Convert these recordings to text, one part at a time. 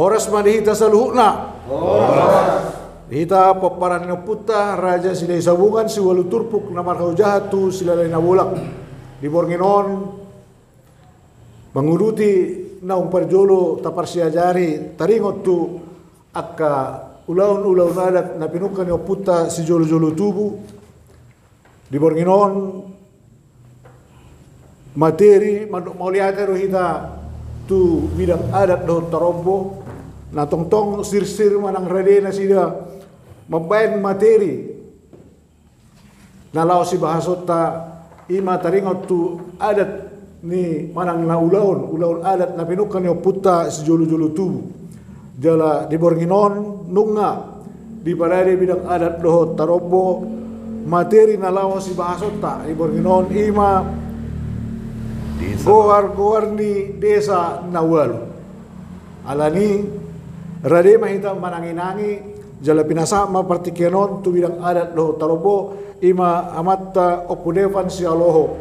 Horas madihita saluhukna. Hita paparan na puta raja silay sabungan si walu turpuk na markau jahatu silalay na bulak. Di Bornginon menguruti na umparjolo tapar siajari taringot tu akka ulaun adat na pinukan yo puta si jolo-jolo tubu. Di Bornginon materi mau lihat hita tu bidang adat do tarombo na tongtong sir-sir manang rade na sida membayan materi na lao si bahasota ima taringot tu adat ni manang na ulaun adat na pinukan yo puta si jolo-jolo tubu jala di Bornginon nunga di parade bidang adat do tarombo materi na lao si bahasota di Bornginon ima goar ni desa Nawalu alani rade mahita mananginangi jala pinasa ma partikenon tu bidang adat do tarobo ima amatta opudevan si aloho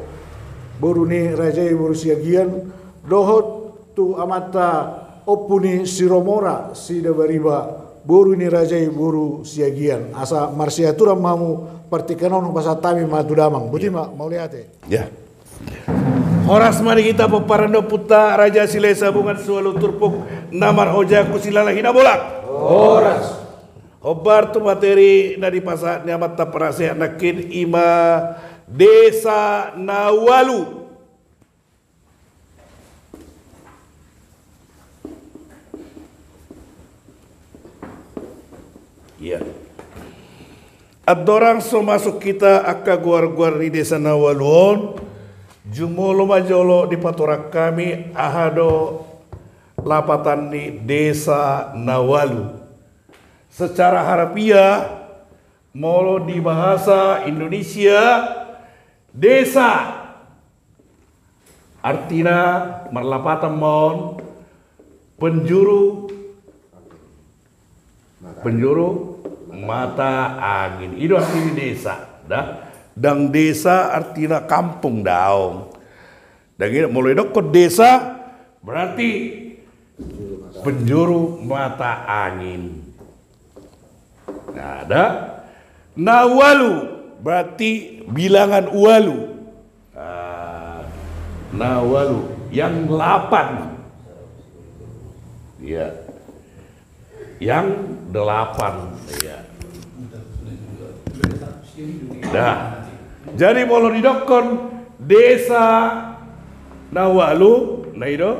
boru ni rajai boru siagian dohot tu amatta opuni si romora si dabariba boru ni rajai boru siagian asa marsiatura mamu partikenon pasatami matudamang buti mau lihat ya. Horas mari kita peparando puta raja silai sabungan sualu turpuk namar hoja kusilala hina bolak. Horas. Hobar tu materi dari pasat nyamat taparase nakin ima desa Nawalu. Ya. Adorang so masuk kita akka guar-guar di desa Nawalun. Jumolo majolo di patorak kami ahado lapatan di desa Nawalu. Secara harafiah molo di bahasa Indonesia desa artinya merlapatan mon penjuru mata angin. Itu artinya desa dah. Dan desa artinya kampung daung. Dan mulai dokot desa berarti penjuru mata angin. Nah, ada Nawalu berarti bilangan walu. Nawalu yang 8. Ya. Yang 8 ya. Nah, jadi mau didokon desa Nawalu, nah itu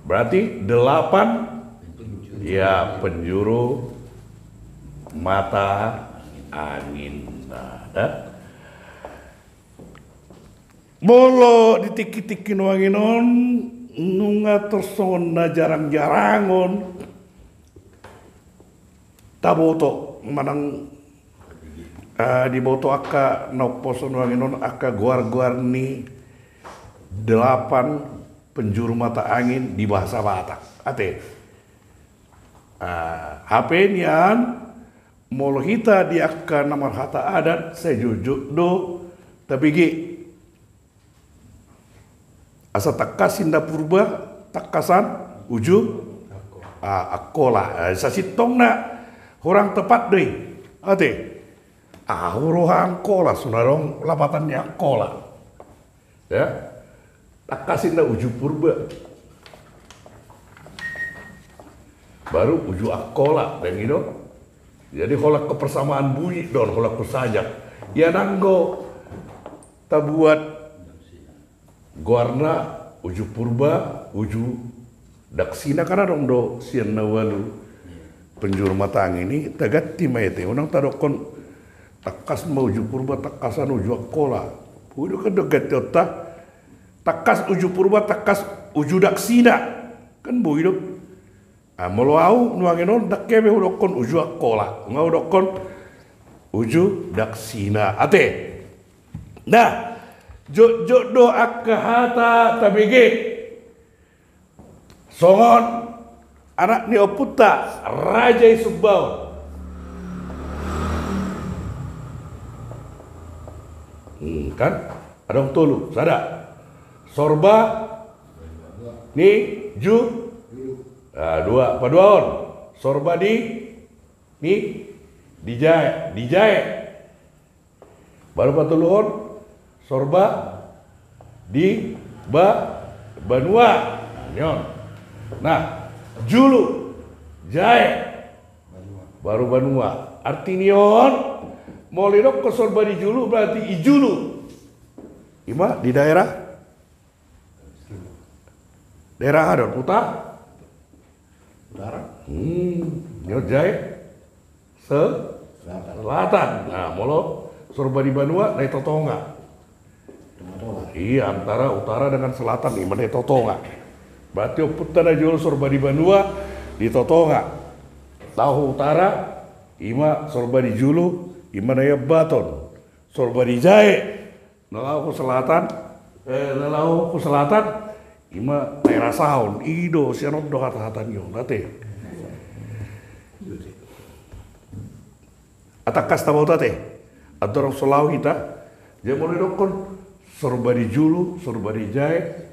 berarti 8 ya penjuru mata angin. Nah, molo ditiki-tiki wanginon nunga tersona jarang-jarangon taboto manang di boto akka noposon wanginon akka guar-guar ni 8 penjuru mata angin di bahasa Batak. Ate HP nian molo hita di akka namar hata adat sejujuk do tabigi asa takasin da purba takasan uju akola sasitong na orang tepat deh ate rohang kola sunarong lapatannya kola ya takasin da uju purba baru uju akola dan itu jadi holak kepersamaan bunyi don holak kusajak ya nanggo tabuat guarna uju purba uju daksina karena dong do sian Nawalu penjuru mata angin ini tagatti maite unang tadokon takas mau uju purba takasan uju akola udah kedegat yota takas uju purba takas uju daksina kan bu hidup molo au nuangenon dakkebe udokon uju akola ngau dokon uju daksina ate nah jodoh akka hata tabege songon anak ni oputa raja Subau kan adong tolu sada sorba ni Dua paduaon sorba ni dijae baru patuluon sorba di banua nyon. Nah julu jae baru banua artinion mau lidok ke sorba di julu berarti ijulu ima di daerah Hadon utara nyon jae selatan. Nah molo sorba di banua naik totonga. Iya antara utara dengan selatan ini naik totonga. Berarti putar jual sorba di banua di totonga. Tahu utara ima sorba di julu ima naya baton. Sorba di jae nalau ke selatan ima daerah saun ido sianot do hata-hatan yo nate. Atakas tabau tate adorong solau kita dia mulai dokon sorba di julu sorba di jae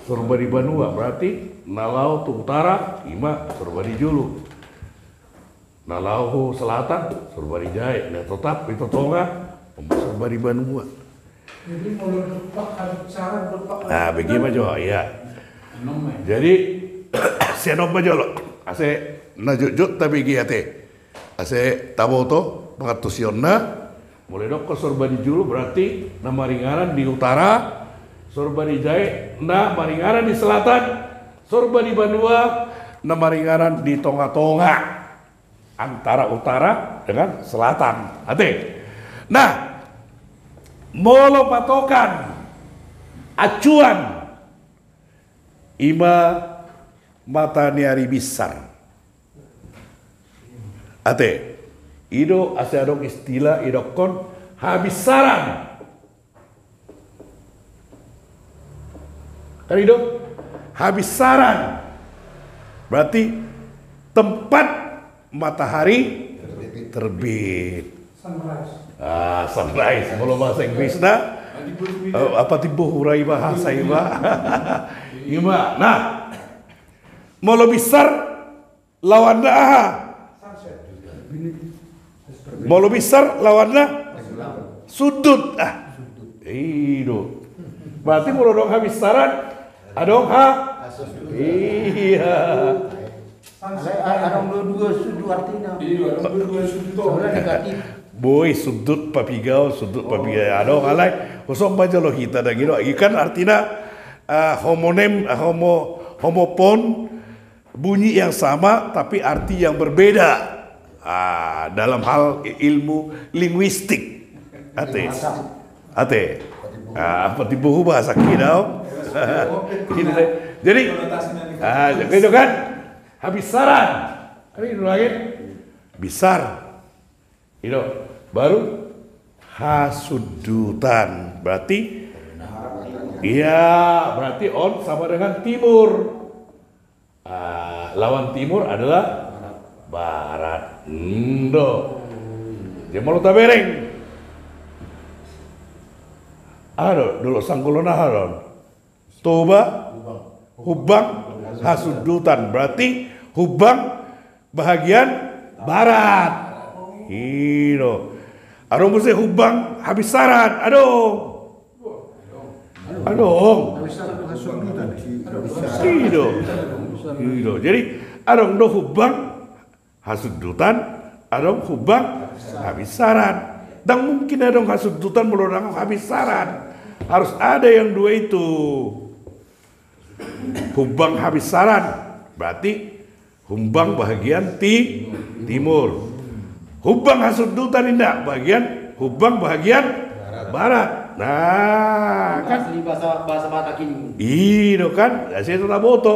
sorba di banua berarti nalau tu utara ima sorba di julu nalau selatan sorba di jae nah tetap itu tonga sorba di banua. Jadi mulai depak harus cara depak. Nah bagaimana jo ya. Jadi sianom aja lo ase najujut tapi giate ase taboto pengatusionna mulai dok ke sorba di julu berarti nama ringaran di utara sorba di jae nah maringaran di selatan sorba di banua nama ringaran di tonga-tonga antara utara dengan selatan ate. Nah molo patokan acuan ima mata niari besar ate ido ase adong istilah idokon habisaran kan ido habisaran berarti tempat matahari terbit. Sunrise kalau bahasa Inggris na apa tibo hurai bahasa iba ima. Nah molo besar lawanna aha molo besar lawanna sudut ido berarti molo dong habisaran adong iya Adong dua sudut artinya. Iya, dua sudut. Sebenarnya negatif. Boy sudut papigao adong alay kosong baca lo kita dah gitu ikan artinya homopon bunyi yang sama tapi arti yang berbeda dalam hal ilmu linguistik ate apa tibuh bahasa kita jadi itu kan habis saran ini lagi besar itu baru hasudutan berarti iya berarti on sama dengan timur. Lawan timur adalah barat. Ndo. Jemolo tabereng. Dulu sangkulona haron. Toba hubang hasudutan berarti hubang bahagian barat. Ino, arong mesti hubang habis saran, aduh. Ido. Jadi arong do hubang hasudutan, arong hubang habis saran. Dan mungkin arong hasudutan melorang habis saran. Harus ada yang dua itu. Hubang habis saran berarti hubang bahagian timur. Hubang hasudutan indah bagian hubang bahagian barat. Nah, kan bahasa Batak ini. Iya kan, saya tetap foto.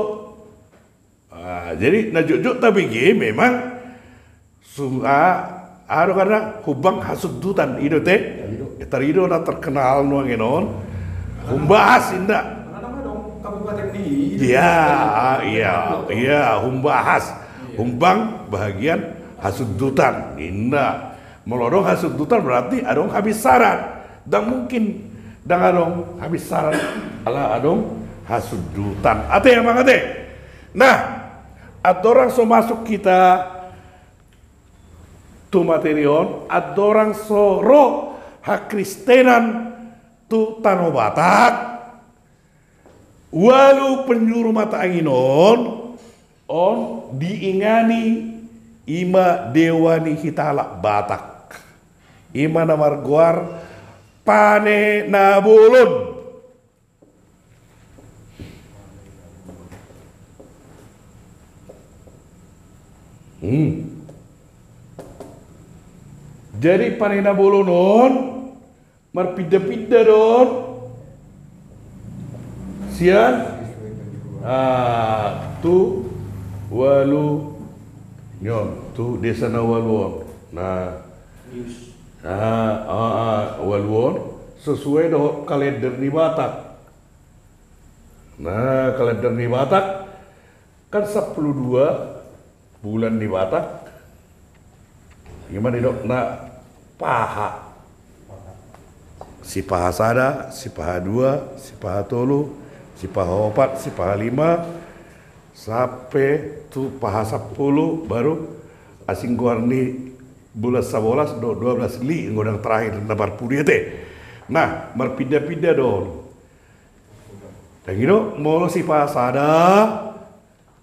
Jadi najuk tapi memang ada karena hubang hasudutan itu teh. Tarido na terkenal nuangenon. Humbahas indah. Kabupaten ini. Iya, humbahas. Humbang bahagian hasudutan indah melorong hasudutan berarti adong habis saran dan mungkin dan adong habis saran ala adong hasudutan ate emang ate. Nah adorang so masuk kita tu materion, adorang so roh hakristenan tu Tanah Batak, walu penjuru mata anginon on diingani ima dewani hitala Batak, ima namarguar pane nabulun. Jadi panena bolonon marpida-pida don sian tu walu nyon tu desa na waluon nah waluon sesuai dengan kalender di Batak. Nah kalender di Batak kan 12 bulan di Batak. Gimana dok? Nah paha si paha sada, si paha dua, si paha tolu, si paha opat, si paha lima, sampai tu paha 10 baru asing guarni bulan 11 do 12 li ngodang terakhir nabar pudi teh. Nah berpindah-pindah dong. Dan gitu molo si paha sada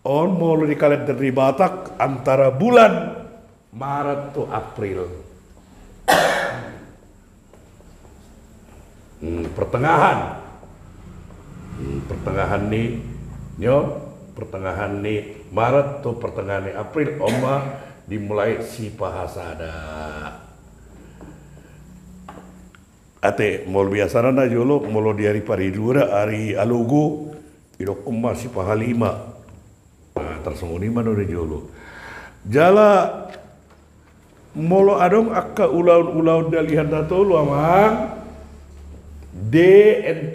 on molo di kalender di Batak antara bulan Maret to April. Pertengahan nih pertengahan nih Maret tuh pertengahan nih April oma dimulai si pahasada ate mol biasa na jolo molo di hari paridura hari alugu idokuma si pahalima nah tersembunyi mana udah jolo jala molo adong akka ulaun dalihan datolo amang DNT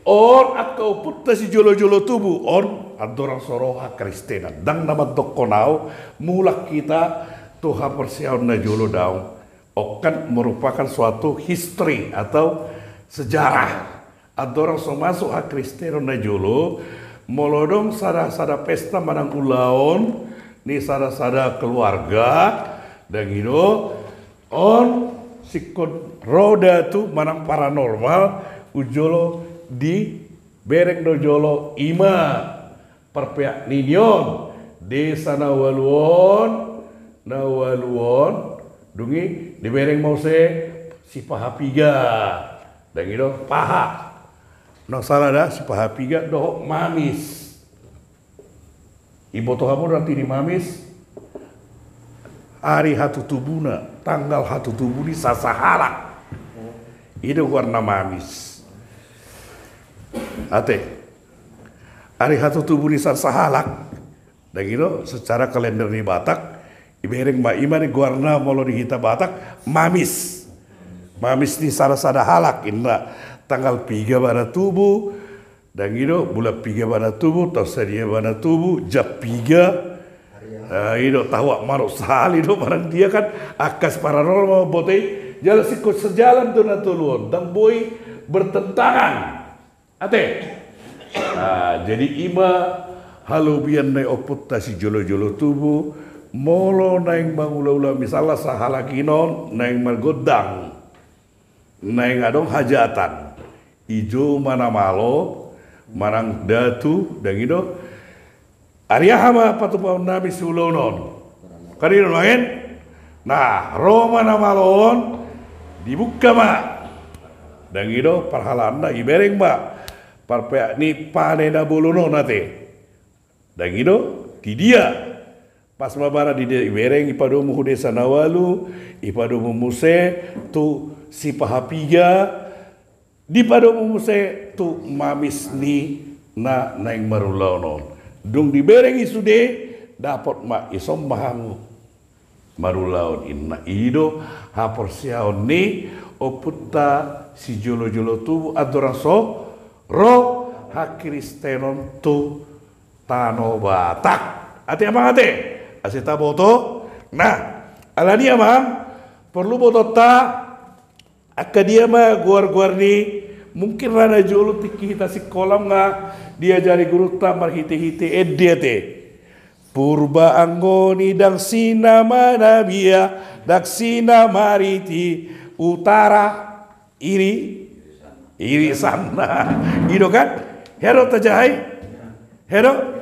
or akka uputta si jolo-jolo tubuh on adorang soroha Kristena dang nama dokonau mulak kita tuha persiaun na jolo daun okan merupakan suatu history atau sejarah adorang so masuk ha Kristena na jolo molodong sada pesta manang ulaun ni sada keluarga dan gitu on sikon roda tu manang paranormal ujolo di bereng dojolo ima perpea ninyon desa nawaluon dungi di bereng mau si paha piga dan gitu paha no salah dah si paha piga doh mamis ibu toh kamu nanti di mamis hari hatu tubuna tanggal hatu tubuni sasahalak itu warna mamis ate hari hatu tubuni sasahalak dan gitu secara kalender di Batak ibereng ma ima ni warna molo di kita Batak mamis ni sada halak indra tanggal 3 pada tubuh dan gitu bulan 3 pada tubuh atau sedia pada tubuh jam 3 itu tahu maruk sahal itu barang dia kan akas paranormal botei jalan sikut sejalan tuh natuluan dan boy bertentangan ate jadi ima halubian nai oputta si jolo-jolo tubuh molo naing bangula-ula misalnya sahalakinon naing margodang naing adong hajatan ijo mana malo marang datu dan itu Arya hama patupau nabi sulonon. Kadino lain. Nah, Roma namalon dibuka ma. Dan gitu parhalanda ibereng ma. Parpea ni panena bolono nate. Dan gitu di dia pas mabara di dia ibereng ipadomu desa nawalu ipadomu muse tu si pahapiga di padomu muse tu mamis ni na naing marulaonon. Dung dibereng isude dapat ma isom mahangu marulaon inna ido haporsiaon ni oputta si jolo-jolo tubuh adoraso ro hakristenon tu Tanah Batak ate amang ate asita boto nah alani amang perlu boto ta akadia ma guar-guar ni mungkin rana jolo tiki hita si kolam nga dia jari guru ta marhite-hite dia te Purba anggoni daksina manabia, daksina mariti, utara iri sana. Ido kan? Hero tajahai? Hero?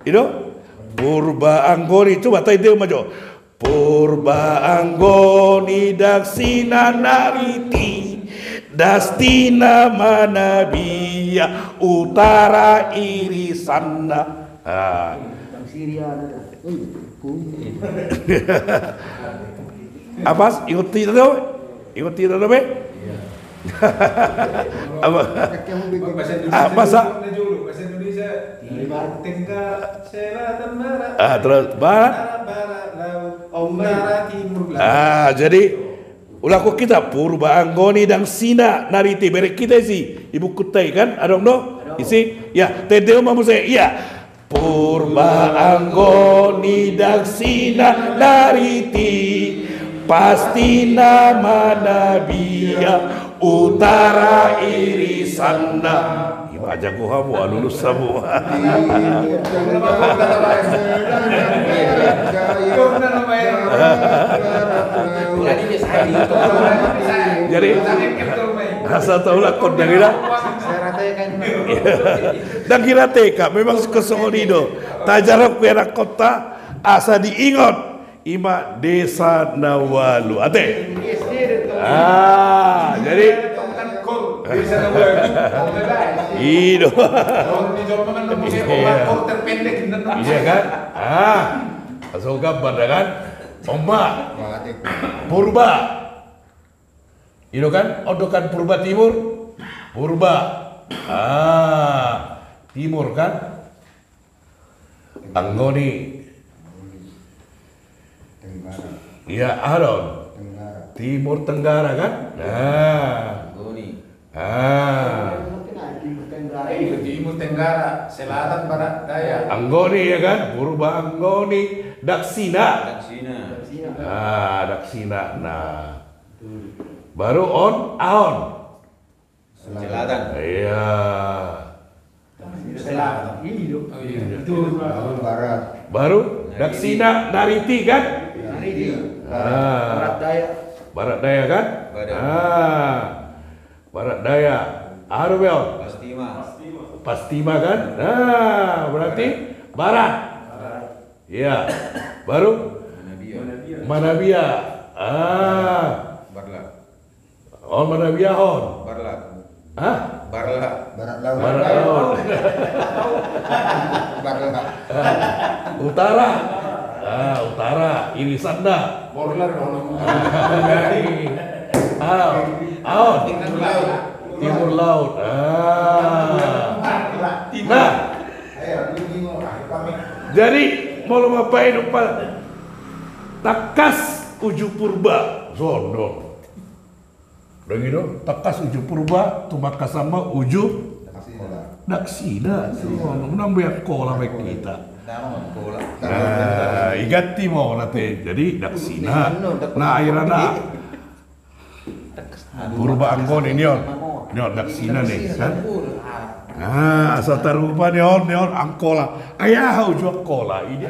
Ido? Purba anggoni, coba tadi dia maju. Purba anggoni daksina nariti, dastina manabia, utara iri sana. Apa? Ikuti itu, ikuti itu be. Apa? Bahasa Indonesia. Tengah selatan barat. Terus barat. Utara timur belakang. Jadi ulah kok kita purba anggoni dan sina nariti berek kita sih ibu kutai kan ada no isi ya tedeo mamu saya iya. Purba anggoni daksina nariti pasti nama nabia utara iri sana. Iba aja gua hamu lulus semua. Jadi rasa tahulah kod yang kira. Dan kira teka memang kesongonido. Tajarap kira kota asa diingot ima desa Nawalu. Ate. Jadi Ido. Iya kan? Asal kabar kan? Ombak. Purba. Ido kan? Odokan Purba Timur. Purba. Timur kan? Anggoni. Iya, Aron. Timur Tenggara kan? Timur Tenggara, selatan barat daya. Anggoni ya kan? Purba Anggoni, Daksina. Daksina. Nah. Baru Aon. Selatan. Iya. Selatan. Itu Barat. Baru Daksina Nariti kan? Barat daya. Barat daya kan? Barat daya. Arubel. Pastima kan? Berarti barat. Iya. Baru Manabia. Barla. Manabia on. Barla. Barla. Barat laut. Barat laut. Barla. Utara. Utara. Ini Sanda. Borlar Aon. Timur laut. Nah. Jadi mau lo ngapain upah? Takas uju purba. Zono. Udah gitu, takas uju purba, tumakas sama uju daksina. Zono, nambah kola baik kita. Igati mau nanti. Jadi daksina. Nah akhirnya purba Anggon ini on daksina nih kan. Asal tarupa neon angkola. Ayah uju angkola. Ini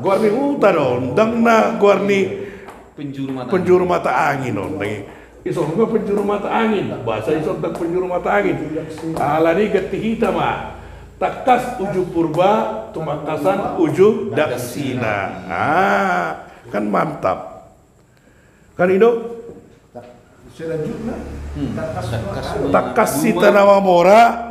guarni uta dong. Dangna guarni penjuru mata angin dong. Isong gua penjuru mata angin. Bahasa isong tak penjuru mata angin. Alani gati hitam mah. Takas uju purba, tumakasan uju daksina. Kan mantap. Kan Indo? selanjutnya Takas sita nama mora,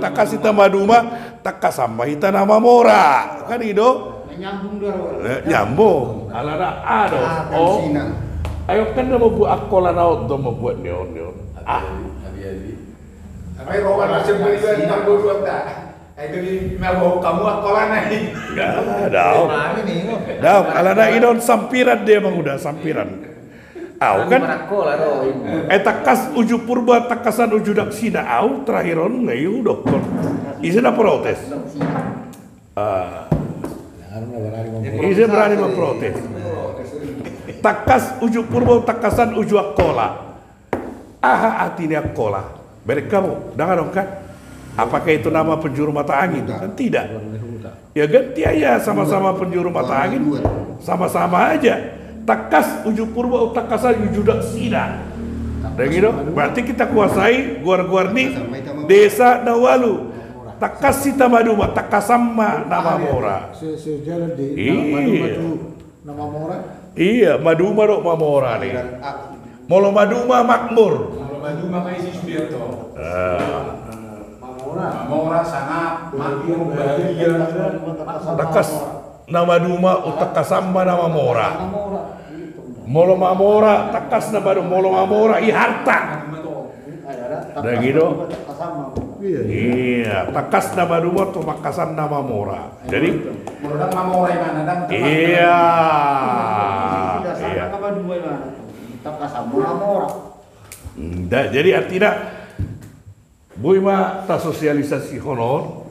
takas sita maduma, takas sama hita nama mora. Kan Indo? Nyambung dulu. Nyambung. Alana ado. Oh. Ayo kan mau buat akola naot do mau buat neon. apa rawan macam beri tentang dua tak itu di mau kamu akolan nih Daw. Alana Idon sampiran dia emang udah sampiran. Kan? Takas uju purba takasan uju daksina terakhiron ngayu dokter. Isina protes. Isi berani memprotes. Takas uju purba takasan uju akola. Artinya akola. Berek kamu, dengar dong kan? Apakah itu nama penjuru mata angin? Kan tidak. Ya ganti aja sama-sama penjuru mata angin. Sama-sama aja. Takas uju purba utakasan uju daksina. Dan gitu, berarti kita kuasai guar-guar nih desa Nawalu. Takas sita maduma, takasama nama mora. Sejalan di Iya. nama Mora. Iya, maduma dok mamora nih. Molo maduma makmur. Kalau maju makanya si Sudirto. Mora. Mora sangat makmur bahagia. Takas nama duma utakasama nama mora. Molo mamora takas nama duma molo mamora i harta. Udah gitu. Iya, takas nama duma tuh makasan nama mora. Jadi Mora Mora yang mana dan iya. Iya. Jadi artinya boy mah ta sosialisasi honor.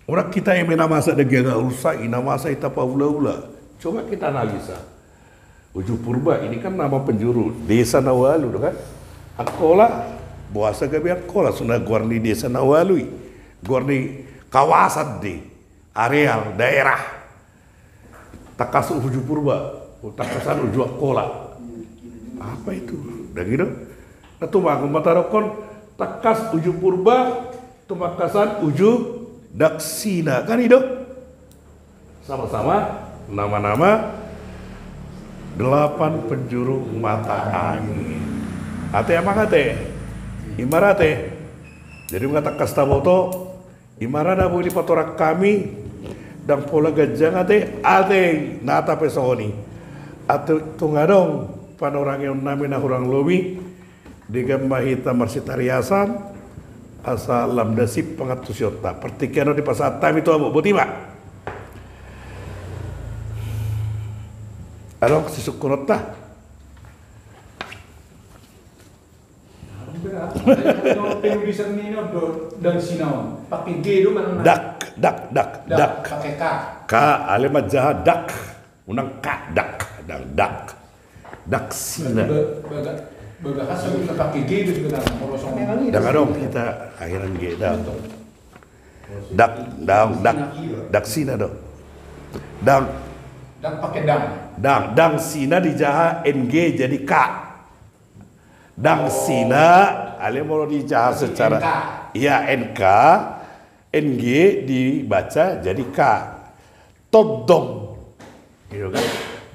Orang kita yang menamasa negara rusak, namasa ita paula-ula. Coba kita analisa. Uju Purba ini kan nama penjuru desa Nawalu, kan? Akola, buasa gabi akola sudah guarni desa Nawalu, guarni kawasan di areal daerah. Takasu Uju Purba, takasan Uju Akola. Apa itu? Dan gitu. Nah, tuh aku matarokon takas Uju Purba, tumakasan Uju Daksina, kan itu? Sama-sama nama-nama 8 penjuru mata angin. Ate emang ate, imarate. Jadi mengatakan staboto, imarada bu di patorak kami dan pola gajang ate nata pesoni. Ate tungadong panorang yang namina hurang lobi dengan mahita marsitariasan asa lamdasip pangatusyota. Pertikiano di pasatam itu abu botima. Along si sukunota. Penulisan ini dan sinaw. Pakai G itu mana? Dak. Pakai K. K alemat jahat dak. Unang K dak. Daksina. Berbahasa bisa pakai G itu juga dalam kosong. Dan dong kita akhiran G dah. Daksina dong. Dan pakai dang. Dang sina dijaha NG jadi K. Dang sina ale mau dijaha secara iya NK, NG dibaca jadi K. Todong. Gitu kan?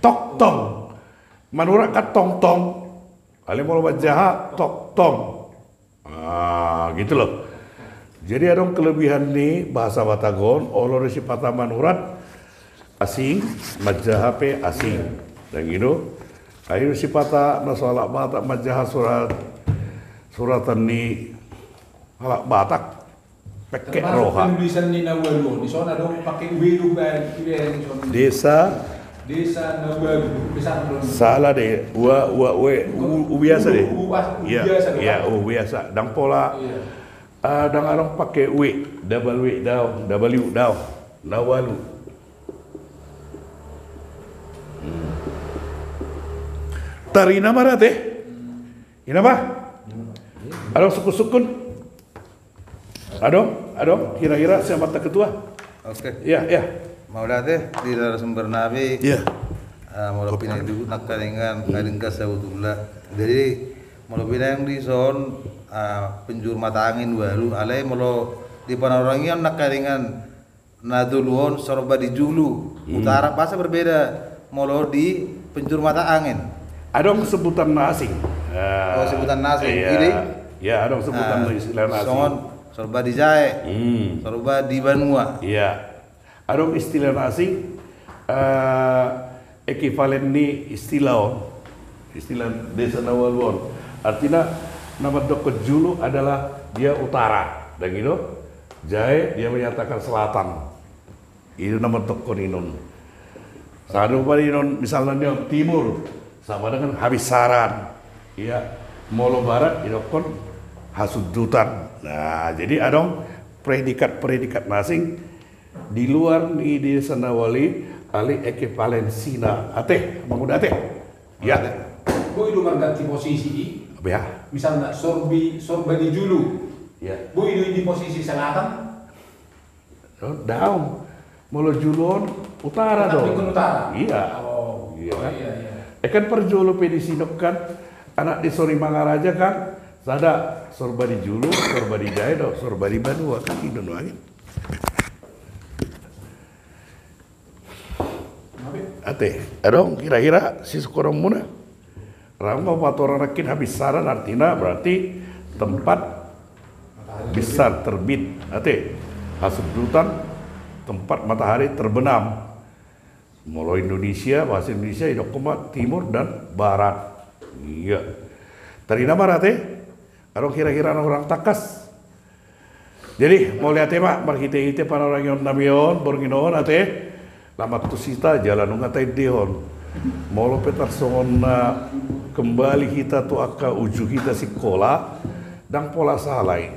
Tok-tong. Manura ka tong-tong. Ale mau baca tok-tong. Gitu loh. Jadi ada kelebihan nih bahasa Batagon, olor si patah manurat asing, majahape asing. Dan gitu, ayo si patah nasoalak Batak majaha suratan ni halak Batak pekek roha. Penulisan ni Nawalu, di sana dong pakai W itu Desa Nawalu, bisa dong. salah deh, biasa deh. Biasa. Iya, biasa. Dan pola, dan orang pakai W daw, Nawalu. Tarina marate, ini apa? Ada sukun. Ada, kira-kira siapa ketua? Oke. Ya. Maulah teh di dalam sumber nabi. Iya. Maulah pinang itu nak kalengan sabutullah. Jadi maulah pinang di son penjuru mata angin baru. Alai maulah di panorangian nak kalengan naduluon sorba di julu. Utara pasar berbeda. Maulah di penjuru mata angin. Ada sebutan asing. Sebutan nasi. Iya. Ini. Ya, ada sebutan istilah asing. Son sorba di Jae. Sorba di Banua. Iya. Ada istilah asing ekivalen ni istilah desa Nawaluon. Artinya nama Dokot Julu adalah dia utara, dan gitu. Jae dia menyatakan selatan. Itu nama Dokot Inon. Sadu pada Inon misalnya dia timur sama dengan Habisaran. Iya. Molo Barat itu kon Hasudutan. Nah, jadi ada predikat asing di luar di desa Nawali ali ekivalensina ate mengudah ate ya Bu itu mengganti posisi ya misalnya sorba di julu ya Bu itu di posisi selatan down Molo Julon utara Tetap dong. Bikun Utara? Iya. Oh, Iya kan? iya, iya. Kan perjolo pedisinok kan anak di Sori Mangaraja kan sada sorba di Julu, sorba di Jaido, sorba di Banua kan itu doang. Ate, adong kira-kira si sekorang muna. Rangka patoran rakin habis saran artinya berarti tempat besar terbit. Ate, hasubdutan tempat matahari terbenam. Mulai Indonesia, bahasa Indonesia, Idokoma, Timur dan Barat. Iya. Tadi nama rate, adong kira-kira orang takas. Jadi mau lihat mak, marhite-hite para orang yang namion, borginon ate. Lama tu sita jalan ngatai dehon. Molo petar songon kembali kita tu aka uju kita sekolah dan pola salai.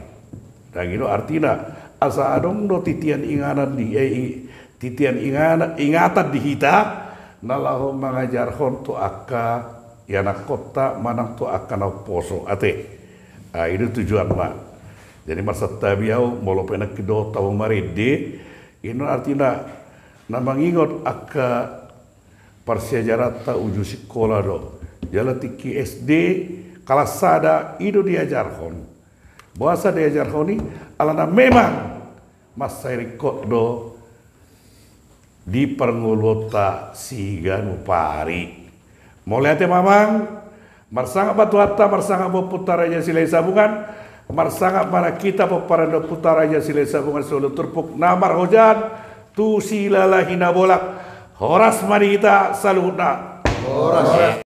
Dan itu artinya asa adong do titian inganan di titian ingatan di kita nalahu mengajar hon tu aka yana kota manang tu aka na poso ate. Itu tujuan mak. Jadi masa tabiau molo pena kedo tahu maride ini artinya na mangingot aka parsiajarata uju sekolah do jala tiki SD kalasada itu diajarkan bahasa diajarkan ni alana memang masa rekod do di perngulota siga nupari mau lihat ya mamang marsanga batu hatta marsanga putaraja silai sabungan marsanga mana kita peparanda putaraja silai sabungan solo turpuk namar hujan tu silala hina bolak horas mari kita salutna horas